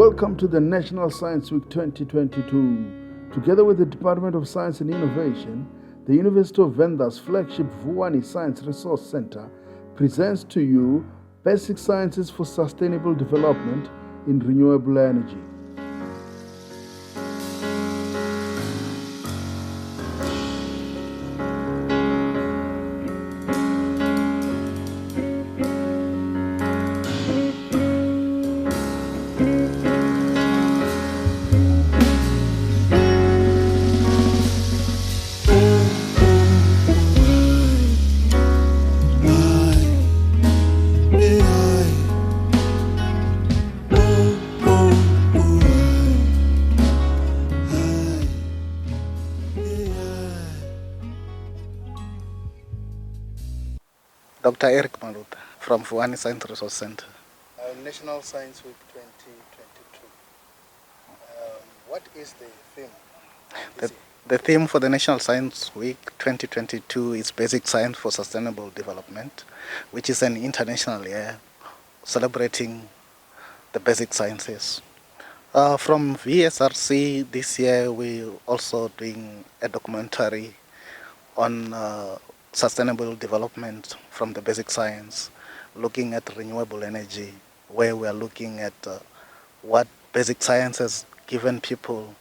Welcome to the National Science Week 2022. Together with the Department of Science and Innovation, the University of Venda's flagship Vuwani Science Resource Center presents to you Basic Sciences for Sustainable Development in Renewable Energy. Dr. Eric Maruta from Vuwani Science Resource Center. National Science Week 2022. What is the theme? The theme for the National Science Week 2022 is Basic Science for Sustainable Development, which is an international year celebrating the basic sciences. From VSRC this year, we're also doing a documentary on sustainable development from the basic science, looking at renewable energy, where we are looking at what basic science has given people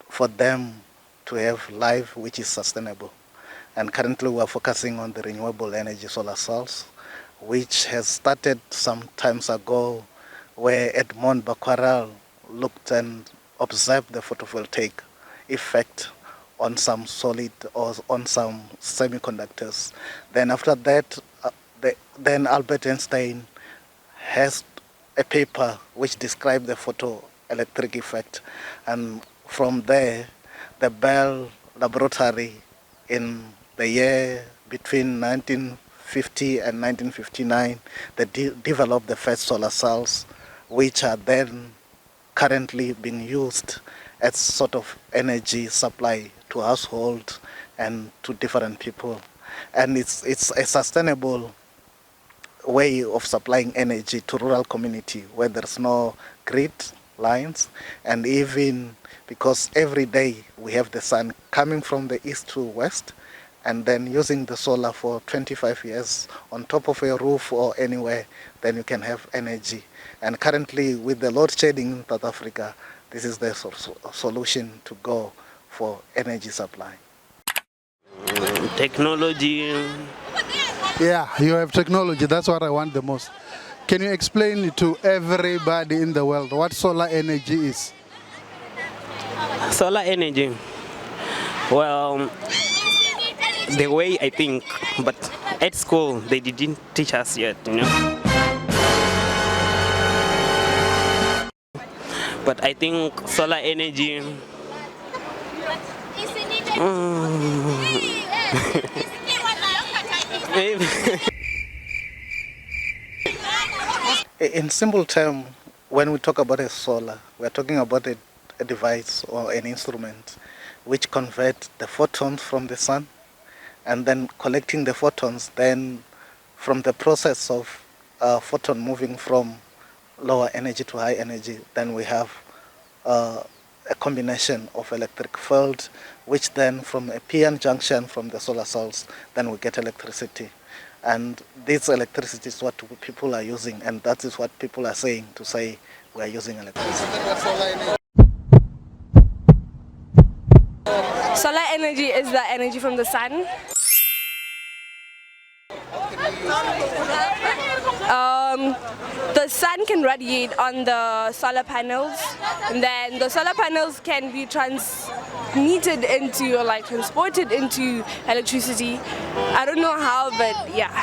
for them to have life which is sustainable. And currently we are focusing on the renewable energy solar cells, which has started some times ago, where Edmond Becquerel looked and observed the photovoltaic effect on some solid or on some semiconductors. Then after that, then Albert Einstein has a paper which described the photoelectric effect. And from there, the Bell Laboratory in the year between 1950 and 1959, they developed the first solar cells, which are then currently being used as sort of energy supply to households and to different people. And it's a sustainable way of supplying energy to rural community where there's no grid lines, and even because every day we have the sun coming from the east to west, and then using the solar for 25 years on top of a roof or anywhere, then you can have energy. And currently with the load shedding in South Africa, this is the solution to go for energy supply. Technology. Yeah, you have technology. That's what I want the most. Can you explain to everybody in the world what solar energy is? Solar energy. Well, the way I think, but at school they didn't teach us yet, you know. But I think solar energy. In simple terms, when we talk about a solar, we're talking about a device or an instrument which converts the photons from the sun, and then collecting the photons, then from the process of photon moving from lower energy to high energy, then we have a combination of electric field, which then from a p-n junction from the solar cells, then we get electricity. And this electricity is what people are using, and that is what people are saying to say we are using electricity. Solar energy is the energy from the sun. The sun can radiate on the solar panels, and then the solar panels can be transmitted into or like transported into electricity. I don't know how, but yeah.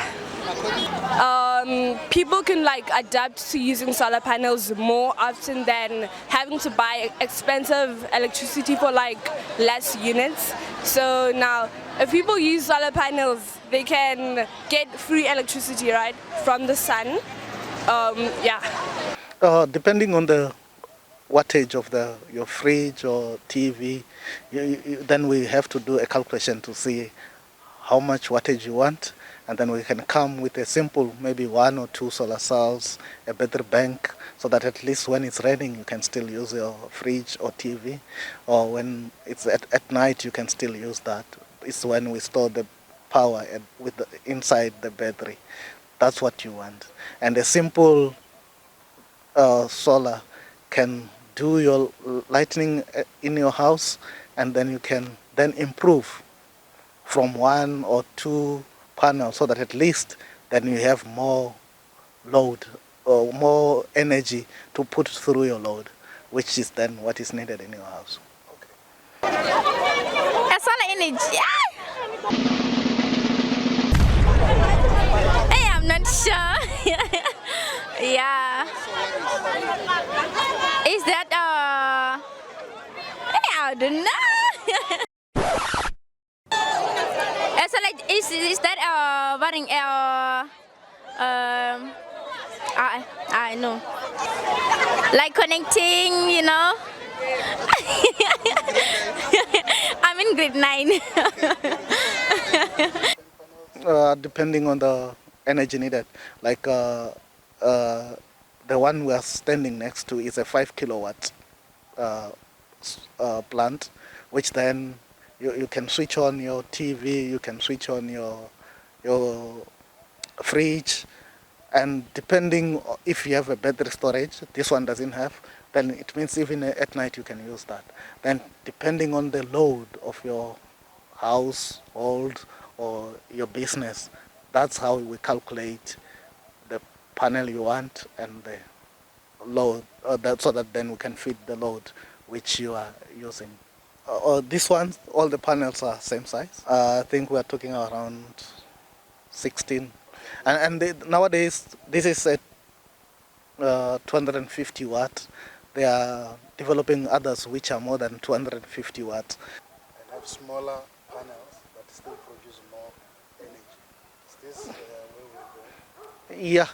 People can like adapt to using solar panels more often than having to buy expensive electricity for like less units. So now, if people use solar panels, they can get free electricity, right, from the sun. Yeah. Depending on the wattage of your fridge or TV, then we have to do a calculation to see how much wattage you want, and then we can come with a simple, maybe 1 or 2 solar cells, a battery bank, so that at least when it's raining, you can still use your fridge or TV, or when it's at night, you can still use that. It's when we store the power inside the battery. That's what you want. And a simple solar can do your lighting in your house, and then you can then improve from 1 or 2 panels, so that at least then you have more load or more energy to put through your load, which is then what is needed in your house. Solar energy. Hey, I'm not sure. Yeah. Is that hey, I don't know. Solar is that running I know. Like connecting, you know. I'm in grade 9. Depending on the energy needed, like the one we are standing next to is a 5 kilowatt plant, which then you can switch on your TV, you can switch on your fridge, and depending if you have a battery storage, this one doesn't have, then it means even at night you can use that. Then depending on the load of your household or your business, that's how we calculate the panel you want and the load, so that then we can fit the load which you are using. This one, all the panels are same size. I think we are talking around 16. Nowadays, this is at 250 watts. They are developing others which are more than 250 watts. And have smaller panels but still produce more energy. Is this where we're going? Yeah,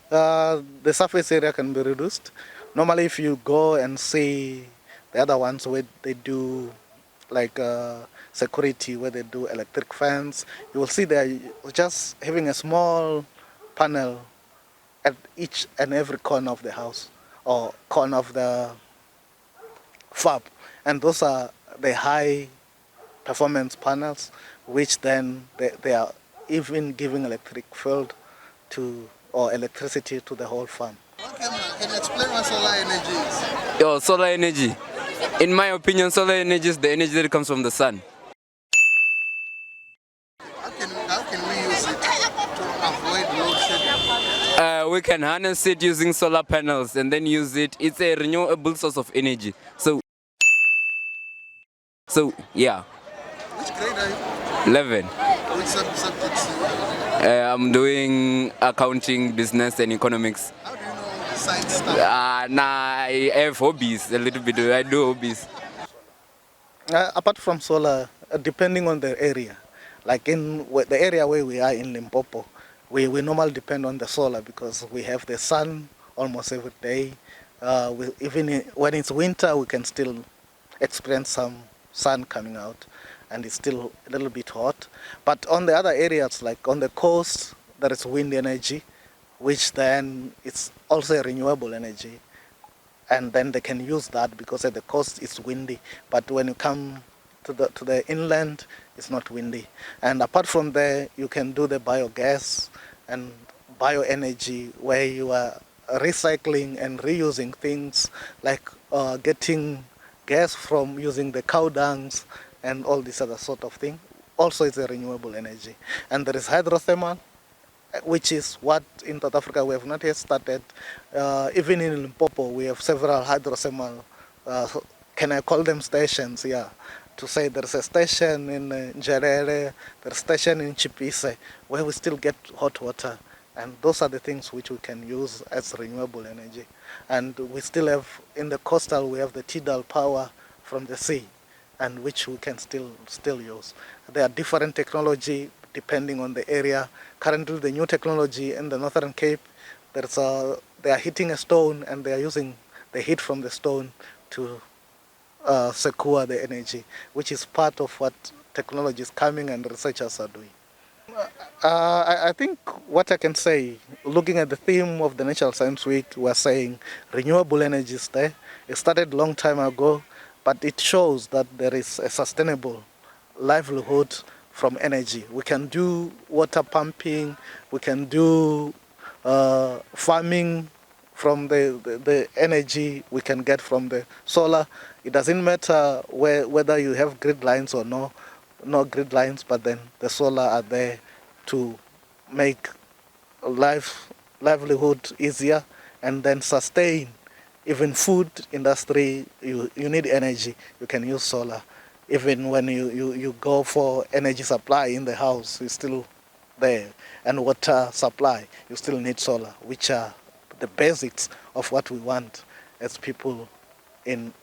the surface area can be reduced. Normally, if you go and see the other ones where they do like security, where they do electric fence, you will see they're just having a small panel at each and every corner of the house or corner of the fab, and those are the high performance panels, which then they are even giving electric field to or electricity to the whole farm. Okay, can you explain what solar energy is? Yo, solar energy. In my opinion, solar energy is the energy that comes from the sun. How can we use it to avoid load shedding? We can harness it using solar panels and then use it. It's a renewable source of energy. So yeah. Which grade are you? 11. Which subjects? I'm doing accounting, business, and economics. How do you know the science stuff? I have hobbies a little bit. I do hobbies. Apart from solar, depending on the area, like in the area where we are in Limpopo, we normally depend on the solar because we have the sun almost every day. Even when it's winter, we can still experience some sun coming out, and it's still a little bit hot. But on the other areas, like on the coast, there is wind energy, which then it's also a renewable energy. And then they can use that because at the coast it's windy. But when you come to the inland, it's not windy. And apart from there, you can do the biogas and bioenergy, where you are recycling and reusing things, like getting gas from using the cow dungs and all this other sort of thing. Also, it's a renewable energy. And there is hydrothermal, which is what in South Africa we have not yet started. Even in Limpopo, we have several hydrothermal, can I call them stations? Yeah. To say there's a station in Njerere, there's a station in Chipise, where we still get hot water. And those are the things which we can use as renewable energy. And we still have, in the coastal, we have the tidal power from the sea, and which we can still use. There are different technology depending on the area. Currently, the new technology in the Northern Cape, they are hitting a stone and they are using the heat from the stone to secure the energy, which is part of what technology is coming and researchers are doing. I think what I can say, looking at the theme of the National Science Week, we're saying renewable energy is there. It started a long time ago, but it shows that there is a sustainable livelihood from energy. We can do water pumping, we can do farming from the energy we can get from the solar. It doesn't matter whether you have grid lines or no grid lines, but then the solar are there to make livelihood easier and then sustain. Even food industry, you need energy, you can use solar. Even when you go for energy supply in the house, it's still there. And water supply, you still need solar, which are the basics of what we want as people in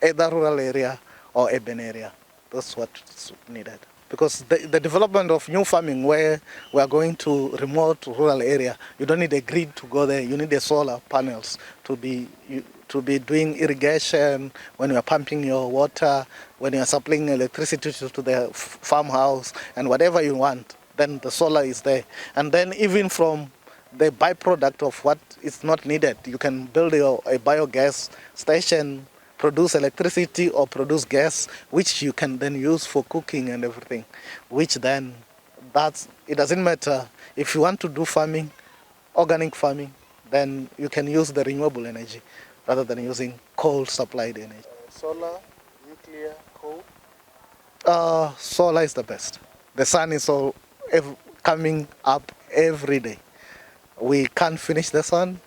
either rural area or urban area. That's what's needed. Because the development of new farming where we are going to remote rural area, you don't need a grid to go there. You need the solar panels to be doing irrigation, when you are pumping your water, when you are supplying electricity to the farmhouse, and whatever you want, then the solar is there. And then even from the byproduct of what is not needed, you can build a biogas station, produce electricity or produce gas, which you can then use for cooking and everything, which then, it doesn't matter. If you want to do farming, organic farming, then you can use the renewable energy rather than using coal-supplied energy. Solar, nuclear, coal? Solar is the best. The sun is coming up every day. We can't finish the sun.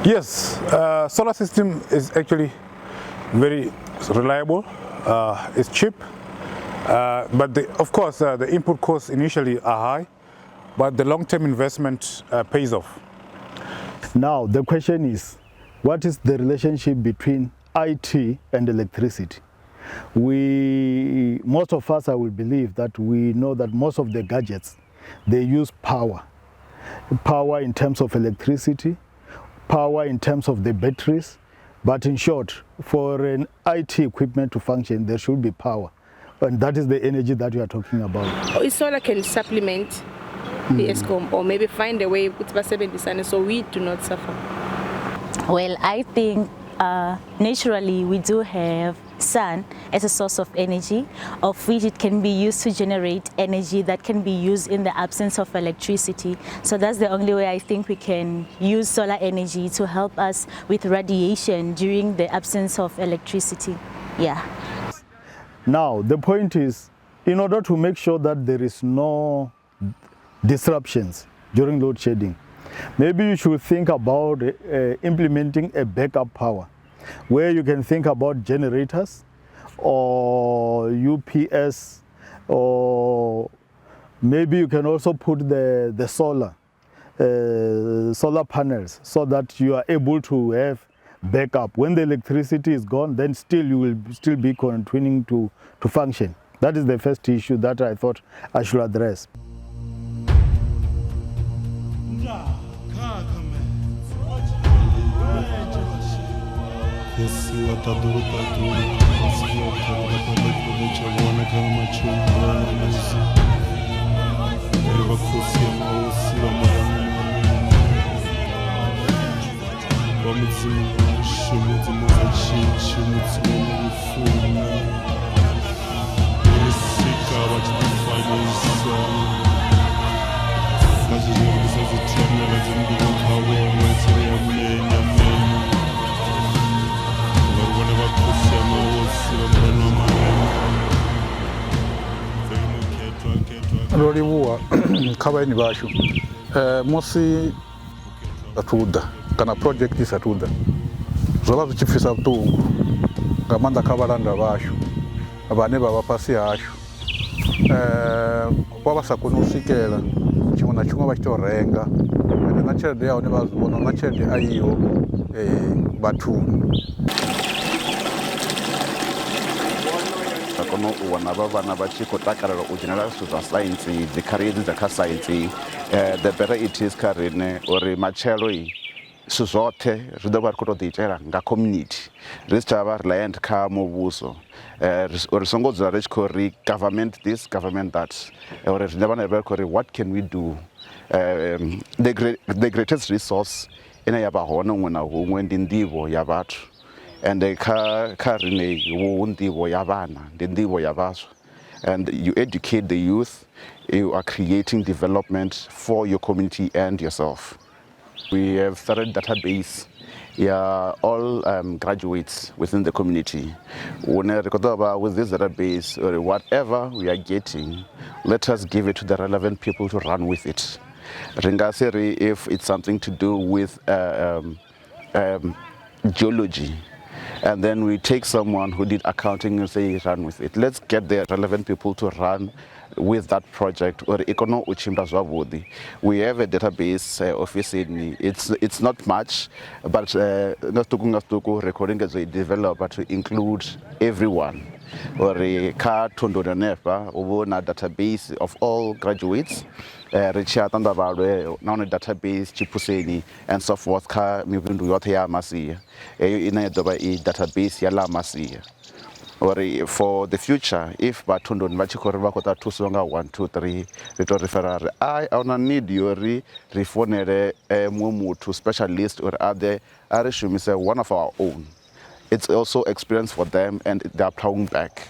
Yes, solar system is actually very reliable. It's cheap, but of course the input costs initially are high, but the long-term investment pays off. Now the question is, what is the relationship between IT and electricity? Most of us, I will believe that we know that most of the gadgets, they use power in terms of electricity, power in terms of the batteries, but in short, for an IT equipment to function, there should be power, and that is the energy that we are talking about. Solar can supplement the ESCOM, or maybe find a way with the so we do not suffer. Well, I think naturally we do have sun as a source of energy, of which it can be used to generate energy that can be used in the absence of electricity. So that's the only way I think we can use solar energy to help us with radiation during the absence of electricity. Yeah. Now the point is, in order to make sure that there is no disruptions during load shedding, maybe you should think about implementing a backup power, where you can think about generators or UPS, or maybe you can also put the solar panels, so that you are able to have backup. When the electricity is gone, then still you will still be continuing to function. That is the first issue that I thought I should address. Lolibuwa kabaini bashu musi atuda kana project isatuda zoba zichifisa butungu ngamanda kabalanda bashu abane baba pasi ashu Kwa vha sa koni u swikela tshiṅwe na tshiṅwe vha tshi tou renga ende na tshelede ya hone vha zwi vhona na tshelede a iyo vhathuni. Ra kona u wana vhana vha tshi khou takalela u dzhenelela zwithu zwa saintsi, dzi career dza kha saintsi. The better it is kha riṋe uri matshelo zwithu zwoṱhe ri ḓo vha ri khou tou ḓiitela nga community ri si tsha vha reliant kha muvhuso, uri songo dzula ri tshi khou ri government this government that, uri riṋe vhana ri khou ri what can we do. The greatest resource ine ya vha hone huṅwe na huṅwe ndi nḓivho ya vhathu, ende kha riṋe hu nḓivho ya vhana ndi nḓivho ya vhaswa. And you educate the youth, you are creating development for your community and yourself. We have started a database, all graduates within the community. With this database, or whatever we are getting, let us give it to the relevant people to run with it. Ringaseri, if it's something to do with geology, and then we take someone who did accounting and say run with it. Let's get the relevant people to run with that project. Or we have a database office in it's not much, but recording as a developer to include everyone. Or a database of all graduates. Richard and Davare, non database, Chipuseni, and so forth. Moving to Yotia Masia, in a database, Yala Masia. Or for the future, if Batundo Machikorvakota Tusonga 1, 2, 3, Rito referral, I need your refonere Mumu to specialist or other Arishum is one of our own. It's also experience for them and they're plowing back.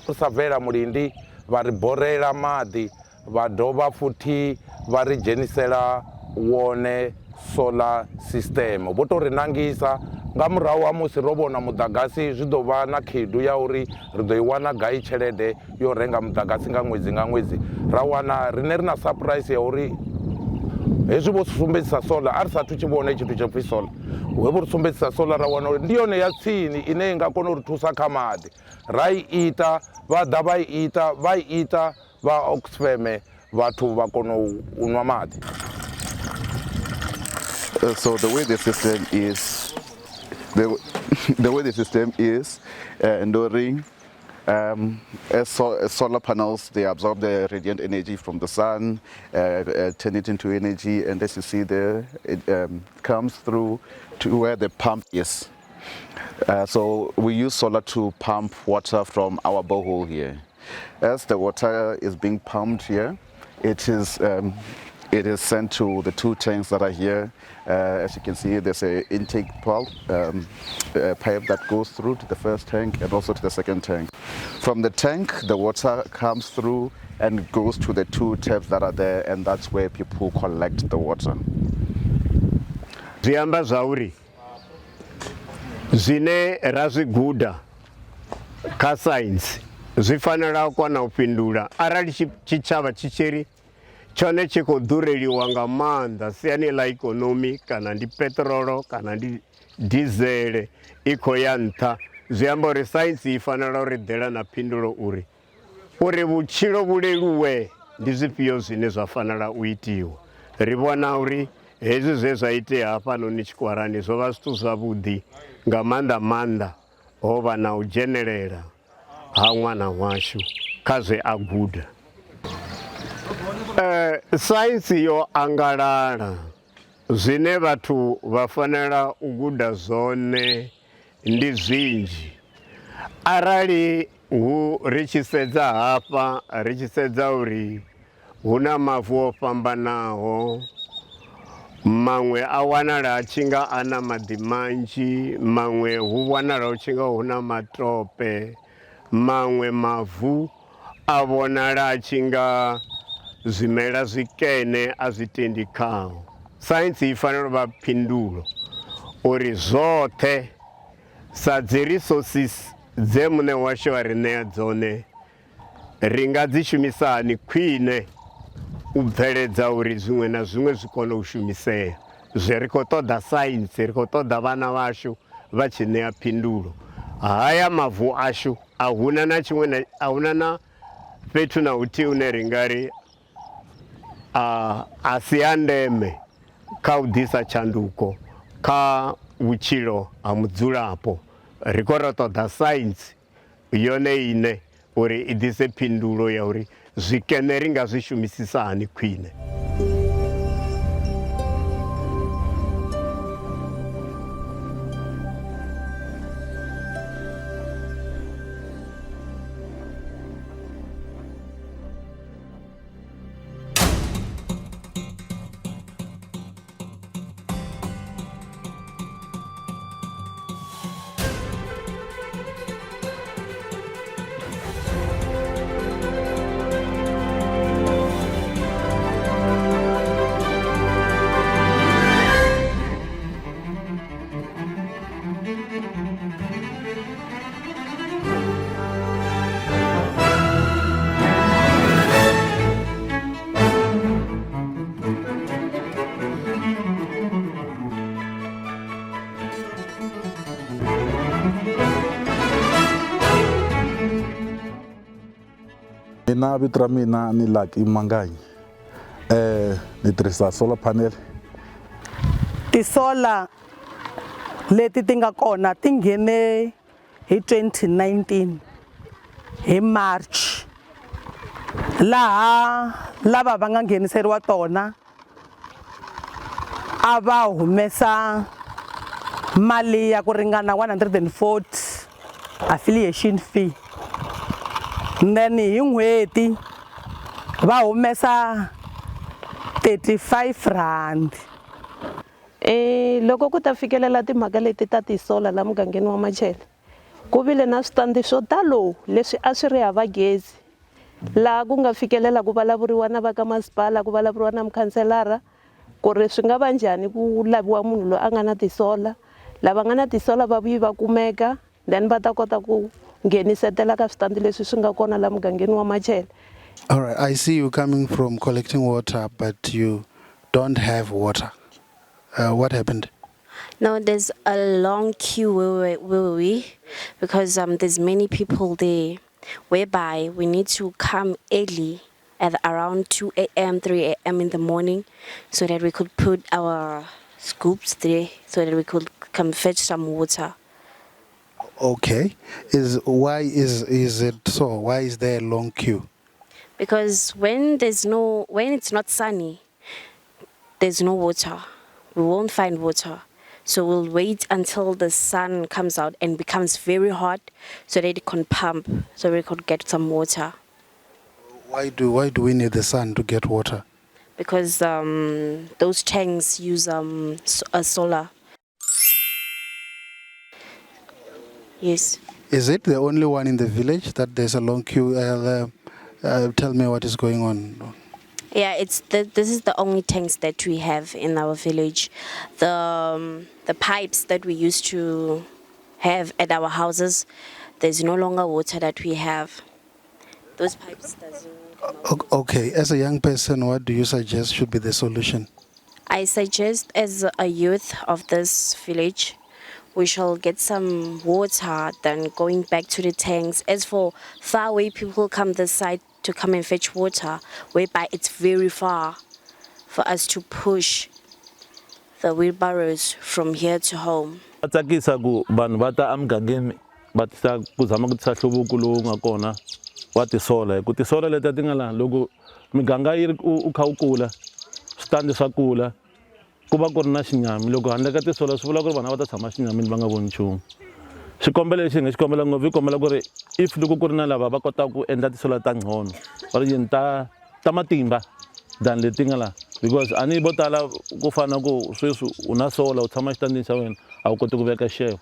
Savera Murindi, Variborera Madi. Vadova futhi vari jenisela wone solar system voto rinangisa nga murahu wa musi ro vona mudagasi zwi ḓo vha na khaedu ya uri ri ḓo i wana gai tshelede yo renga mudagasi nga ṅwedzi ra wana rine ri na surprise ya uri hezwi vho sumbedzisa solar a ri sathu tshi vhone tshithu tsho pfhi solar we vho ri sumbedzisa solar ra wana uri ndi yone ya tsini ine i nga kona uri thusa kha maḓi ra i ita vha ḓa vha i ita va Oxfam vhathu va kona u nwa maḓi. So the way the system is enduring solar panels, they absorb the radiant energy from the sun, turn it into energy, and as you see there, it comes through to where the pump is. So we use solar to pump water from our borehole here. As the water is being pumped here, it is sent to the two tanks that are here. As you can see, there's an intake pipe that goes through to the first tank and also to the second tank. From the tank, the water comes through and goes to the two taps that are there, and that's where people collect the water. Ziamba zauri zine raziguda ka science zvifanira kwana upindura arali chichava chicheri chone chiko dhureliwa nga maanḓa siani la ikonomi kana ndi petrolo kana ndi diesel iko ya nṱha zwiamba uri science ifanira uri ḓela na phindulo uri vhutshilo vhuleluwe ndi zwifhio zwine zwa fanela u itiwa. Ri vhona uri hezwi zwe zwa itea hafhanoni Tshikwarani zwo vha zwithu zwavhuḓi nga maanḓa ho vha na u dzhenelela ha ṅwana washu kha zwe a guda. Saintsi yo angalala zwine vhathu vha fanela u guda zwone ndi zwinzhi. Arali ri tshi sedza hafha ri tshi sedza uri hu na mavu o fhambanaho, maṅwe a wanala a tshi nga a na maḓi manzhi, maṅwe hu wanala hu tshi nga hu na matope, maṅwe mavu a vhonala a tshi nga zwimela zwikene a zwi tendi khaho. Saintsi i fanela u vha phindulo uri zwoṱhe sa dzi resources dze muṋe washu a ri ṋea dzone ri nga dzi shumisa hani khwine u bveledza uri zwiṅwe na zwiṅwe zwi kone u shumisea. Zwe ri khou ṱoḓa saintsi, ri khou ṱoḓa vhana vhashu vha tshi ṋea phindulo. Haya mavu ashu a huna na fhethu na uthi une ri nga ri a si a ndeme kha u ḓisa tshanduko kha vhutshilo ha mudzulapo. Ri khou ri ṱoḓa science yone ine uri i ḓise phindulo ya uri zwikene ri nga zwi shumisisa hani khwine. Mina vito ra mina ni Lucky Manganyi. Ni tirhisa solar panel. Ti-solar leti ti nga kona ti nghene hi 2019 hi March, laha lava va nga ngheniseriwa tona a va humesa mali ya ku ringana 140 affiliation fee. Then hi n'hweti va humesa 35 rand. Loko ku ta fikelela timhaka leti ta ti-solar la mugangeni wa Machela, ku vile na switandi swo talo leswi a swi ri hava gezi, laha ku nga fikelela ku vulavuriwa na va ka masipala, ku vulavuriwa na mukhanselara ku ri swi nga va njhani ku laviwa munhu loyi a nga na ti-solar. Lava nga na ti-solar va vuyi va kumeka, then va ta kota ku ngenisetela ka switandi leswi swi nga kona la mugangeni wa Machela. All right, I see you coming from collecting water, but you don't have water. What happened? No, there's a long queue where we because there's many people there, whereby we need to come early at around 2 a.m., 3 a.m. in the morning, so that we could put our scoops there, so that we could come fetch some water. Okay, why is it so? Why is there a long queue? Because when it's not sunny, there's no water. We won't find water. So we'll wait until the sun comes out and becomes very hot so that it can pump, so we could get some water. Why do we need the sun to get water? Because those tanks use solar. Yes. Is it the only one in the village that there's a long queue? Tell me what is going on. Yeah, this is the only tanks that we have in our village. The pipes that we used to have at our houses, there's no longer water that we have. Those pipes doesn't. Okay, as a young person, what do you suggest should be the solution? I suggest, as a youth of this village, we shall get some water than going back to the tanks. As for far away people come this side to come and fetch water, whereby it's very far for us to push the wheelbarrows from here to home. Tsakisa ku vanhu va ta amugangeni va tisa ku zama ku tisa hluvuko lowu nga kona wa ti-solar. Ku ti-solar leti ti nga la loko miganga yi ri u kha u kula switandi swa kula ku va ku ri na xinyami. Loko handle ka ti-solar swi vula ku ri vana va ta tshama xinyamini va nga voni nchumu. Xikombelo lexi hi nga xi kombela ngopfu hi kombela ku ri if loko ku ri na lava va kotaka ku endla ti-solar ta ngcono or yini ta matimba than leti nga la, because a ni vo tala ku fana ku sweswi u na solar u tshama xitandini xa wena a wu koti ku veka xevo.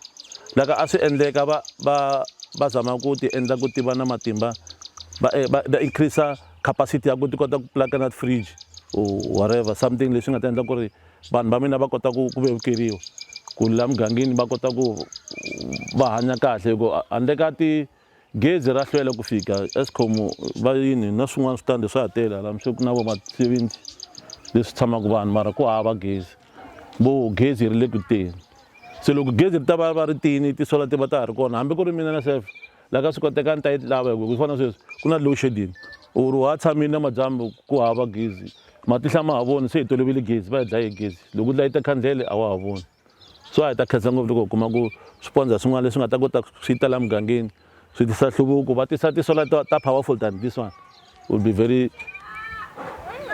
Laka a swi endleka va zama ku ti endla ku tiva na matimba va increase capacity ya ku ti kota ku plug na fridge or whatever, something leswi nga ta endla ku ri vanhu va mina va kota ku vevukeriwa ku la mugangeni va kota ku va hanya kahle. Hikuva handle ka gezi ra hlwela ku fika, Eskom va yini na swin'wana switandi swa ha tele laha ku na vo ma 70 leswi tshamaka vanhu mara ku hava gezi, vo gezi ri le ku teni. Se loko gezi ri ta va ri tini ti-solar ti va ta ha ri kona, hambi ku ri mina na self la ka swi koteka ni ta yi lava hi ku fana sweswi ku na load shedding or wa tshamini namadyambu ku hava gezi matihla ma ha voni se hi tolovele gezi va hi dlaye gezi loko u layita khandlele a wa ha voni so a hi ta khensa ngopfu loko hi kuma ku swipondza swin'wana leswi nga ta kota swi ta la mugangeni swi tisa nhluvuko va tisa tisola ta powerful than this one will be very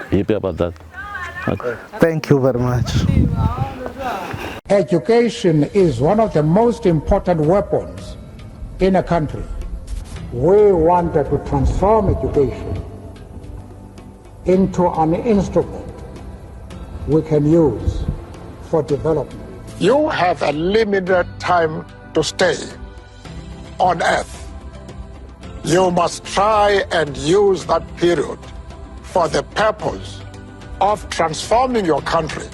happy about that. Okay. Thank you very much. Education is one of the most important weapons in a country. We wanted to transform education into an instrument we can use for development. You have a limited time to stay on earth. You must try and use that period for the purpose of transforming your country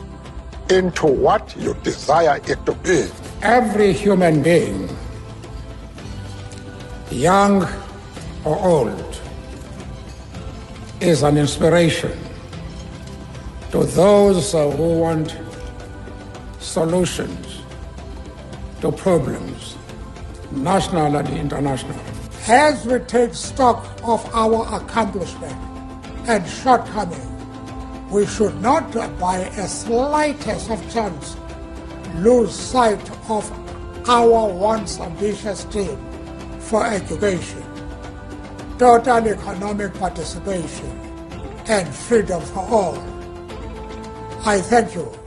into what you desire it to be. Every human being, young or old, is an inspiration to those who want solutions to problems, national and international. As we take stock of our accomplishment and shortcoming, we should not, by a slightest of chance, lose sight of our once ambitious dream for education, total economic participation, and freedom for all. I thank you.